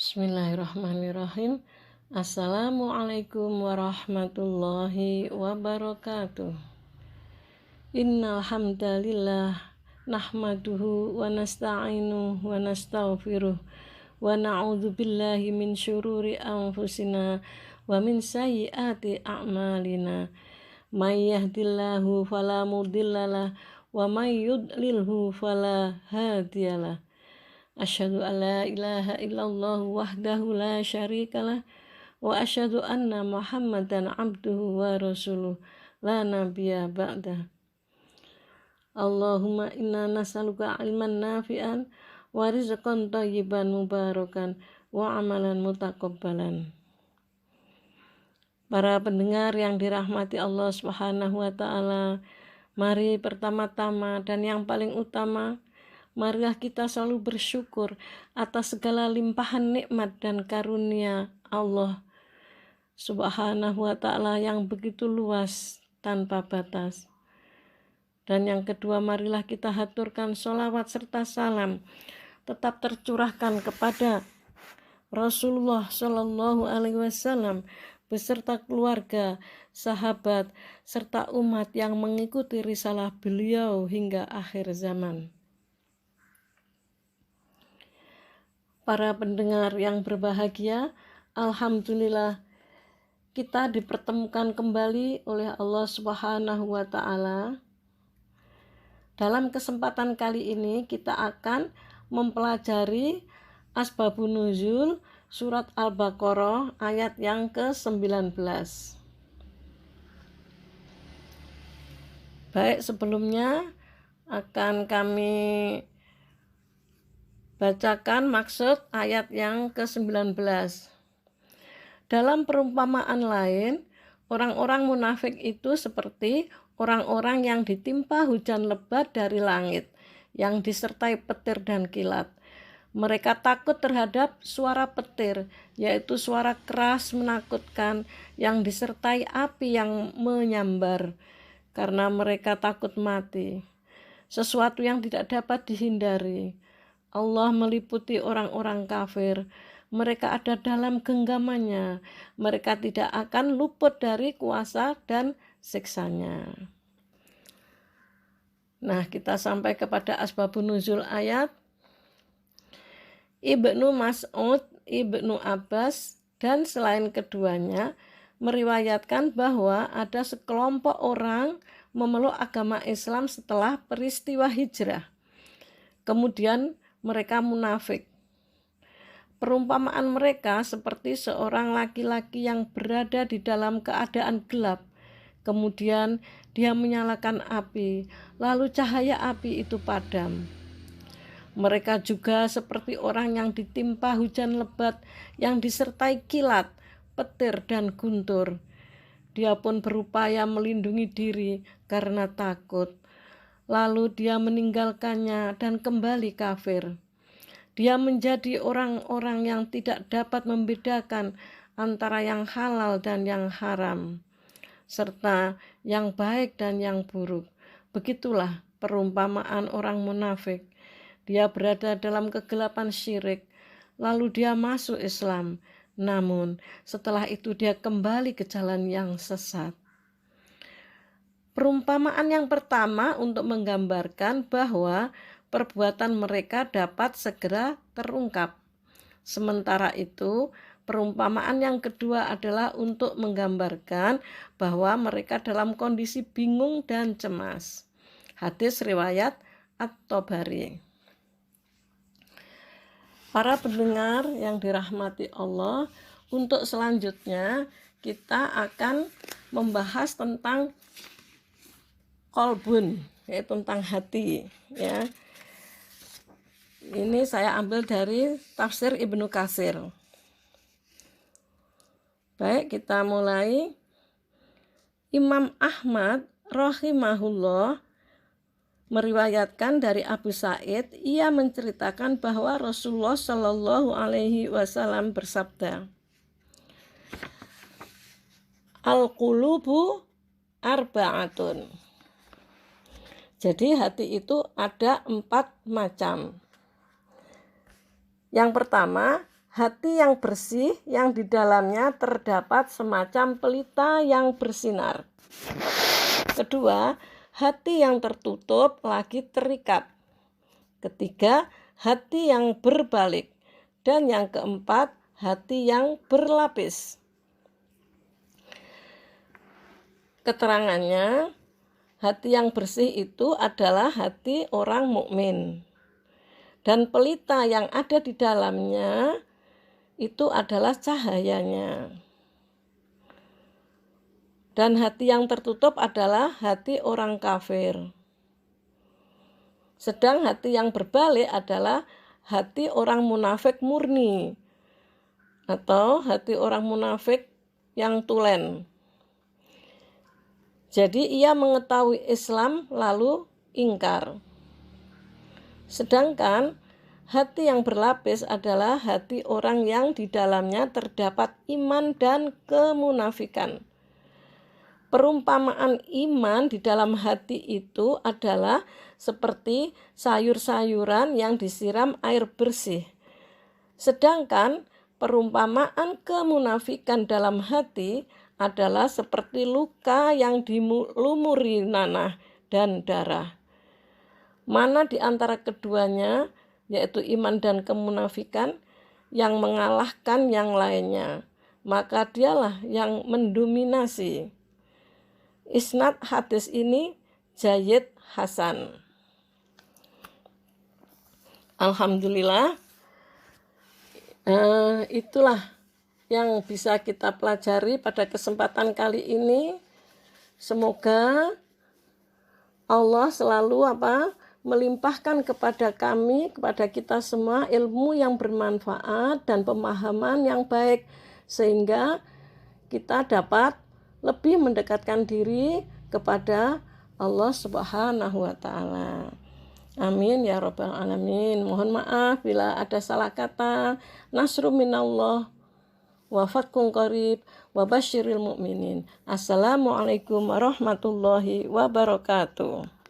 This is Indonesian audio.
Bismillahirrahmanirrahim. Assalamualaikum warahmatullahi wabarakatuh. Innal hamdalillah nahmaduhu wa nasta'inuhu wa nastaghfiruh wa na'udzu billahi min syururi anfusina wa min sayyiati a'malina. May yahdihillahu fala mudhillalah wa may yudlilhu fala hadiyalah. Asyhadu an la ilaha illallah wahdahu la syarikalah wa asyhadu anna Muhammadan abduhu wa rasuluh la nabiyya ba'dah. Allahumma inna nas'aluka ilman nafi'an wa rizqan thayyiban mubarakan wa amalan mutaqabbalan. Para pendengar yang dirahmati Allah Subhanahu wa taala, mari pertama-tama dan yang paling utama, marilah kita selalu bersyukur atas segala limpahan nikmat dan karunia Allah Subhanahu wa ta'ala yang begitu luas tanpa batas. Dan yang kedua, marilah kita haturkan sholawat serta salam tetap tercurahkan kepada Rasulullah Shallallahu Alaihi Wasallam beserta keluarga, sahabat, serta umat yang mengikuti risalah beliau hingga akhir zaman. Para pendengar yang berbahagia, alhamdulillah kita dipertemukan kembali oleh Allah Subhanahu wa taala. Dalam kesempatan kali ini kita akan mempelajari Asbabun Nuzul surat Al-Baqarah ayat yang ke-19. Baik, sebelumnya akan kami bacakan maksud ayat yang ke-19. Dalam perumpamaan lain, orang-orang munafik itu seperti orang-orang yang ditimpa hujan lebat dari langit, yang disertai petir dan kilat. Mereka takut terhadap suara petir, yaitu suara keras menakutkan yang disertai api yang menyambar, karena mereka takut mati. Sesuatu yang tidak dapat dihindari. Allah meliputi orang-orang kafir. Mereka ada dalam genggamannya. Mereka tidak akan luput dari kuasa dan siksanya. Nah, kita sampai kepada asbabun nuzul ayat. Ibnu Mas'ud, Ibnu Abbas, dan selain keduanya meriwayatkan bahwa ada sekelompok orang memeluk agama Islam setelah peristiwa hijrah. Kemudian mereka munafik. Perumpamaan mereka seperti seorang laki-laki yang berada di dalam keadaan gelap. Kemudian dia menyalakan api, lalu cahaya api itu padam. Mereka juga seperti orang yang ditimpa hujan lebat yang disertai kilat, petir, dan guntur. Dia pun berupaya melindungi diri karena takut. Lalu dia meninggalkannya dan kembali kafir. Dia menjadi orang-orang yang tidak dapat membedakan antara yang halal dan yang haram, serta yang baik dan yang buruk. Begitulah perumpamaan orang munafik. Dia berada dalam kegelapan syirik, lalu dia masuk Islam. Namun setelah itu dia kembali ke jalan yang sesat. Perumpamaan yang pertama untuk menggambarkan bahwa perbuatan mereka dapat segera terungkap. Sementara itu, perumpamaan yang kedua adalah untuk menggambarkan bahwa mereka dalam kondisi bingung dan cemas. Hadis riwayat At-Tabari. Para pendengar yang dirahmati Allah, untuk selanjutnya kita akan membahas tentang qalbun, yaitu tentang hati, ya. Ini saya ambil dari tafsir Ibnu Katsir. Baik, kita mulai. Imam Ahmad rahimahullah meriwayatkan dari Abu Sa'id, ia menceritakan bahwa Rasulullah Shallallahu Alaihi Wasallam bersabda, Al-qulubu arba'atun. Jadi hati itu ada 4 macam. Yang pertama, hati yang bersih yang di dalamnya terdapat semacam pelita yang bersinar. Kedua, hati yang tertutup lagi terikat. Ketiga, hati yang berbalik. Dan yang keempat, hati yang berlapis. Keterangannya, hati yang bersih itu adalah hati orang mukmin. Dan pelita yang ada di dalamnya itu adalah cahayanya. Dan hati yang tertutup adalah hati orang kafir. Sedang hati yang berbalik adalah hati orang munafik murni atau hati orang munafik yang tulen. Jadi ia mengetahui Islam lalu ingkar. Sedangkan hati yang berlapis adalah hati orang yang di dalamnya terdapat iman dan kemunafikan. Perumpamaan iman di dalam hati itu adalah seperti sayur-sayuran yang disiram air bersih. Sedangkan perumpamaan kemunafikan dalam hati adalah seperti luka yang dilumuri nanah dan darah. Mana di antara keduanya, yaitu iman dan kemunafikan, yang mengalahkan yang lainnya, maka dialah yang mendominasi. Isnad hadis ini jayyid hasan. Alhamdulillah, itulah yang bisa kita pelajari pada kesempatan kali ini. Semoga Allah selalu melimpahkan kepada kami, kepada kita semua ilmu yang bermanfaat dan pemahaman yang baik, sehingga kita dapat lebih mendekatkan diri kepada Allah Subhanahu wa Ta'ala. Amin ya rabbal alamin. Mohon maaf bila ada salah kata. Nasrum minallah wa fathun qarib wa basyiril mu'minin. Assalamualaikum warahmatullahi wabarakatuh.